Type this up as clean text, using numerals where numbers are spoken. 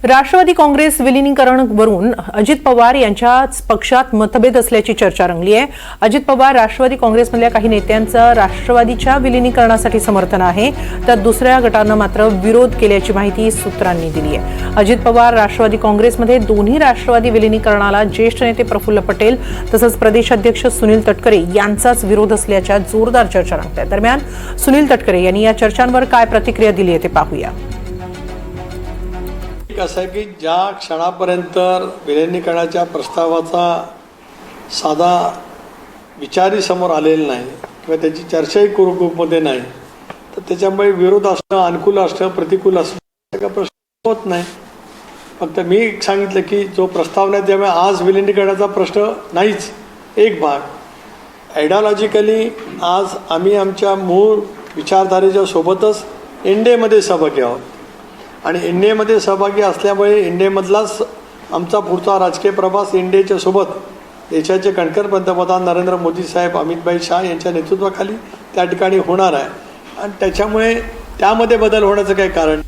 राष्ट्रवादी काँग्रेस विलीनीकरणावरून अजित पवार यांच्याच पक्षात मतभेद असल्याची चर्चा रंगली आहे। अजित पवार राष्ट्रवादी काँग्रेसमधल्या काही नेत्यांचं राष्ट्रवादीच्या विलीनीकरणासाठी समर्थन आहे, तर दुसऱ्या गटानं मात्र विरोध केल्याची माहिती सूत्रांनी दिली आहे। अजित पवार राष्ट्रवादी काँग्रेसमध्ये दोन्ही राष्ट्रवादी विलीनीकरणाला ज्येष्ठ नेते प्रफुल्ल पटेल तसंच प्रदेशाध्यक्ष सुनील तटकरे यांचाच विरोध असल्याच्या जोरदार चर्चा रंगतात। दरम्यान सुनील तटकरे यांनी या चर्चांवर काय प्रतिक्रिया दिली आहे ते पाहूया। असं आहे की ज्या क्षणापर्यंत विलीनीकरणाच्या प्रस्तावाचा साधा विचारही समोर आलेला नाही किंवा त्याची चर्चाही ग्रुपमध्ये नाही, तर त्याच्यामुळे विरोध असणं, अनुकूल असणं, प्रतिकूल असणं का प्रश्न होत नाही। फक्त मी सांगितलं की जो प्रस्ताव नाही त्यामुळे आज विलीनीकरणाचा प्रश्न नाहीच। एक भाग आयडिओलॉजिकली आज आम्ही आमच्या मूळ विचारधारेच्या सोबतच एनडीएमध्ये सहभागी आहोत आणि एनडीएमध्ये सहभागी असल्यामुळे एनडीएमधलाच आमचा पुढचा राजकीय प्रवास एनडीएच्या सोबत देशाचे कणखर पंतप्रधान नरेंद्र मोदी साहेब, अमित शाह यांच्या नेतृत्वाखाली त्या ठिकाणी होणार आहे आणि त्याच्यामुळे त्यामध्ये बदल होण्याचं काही कारण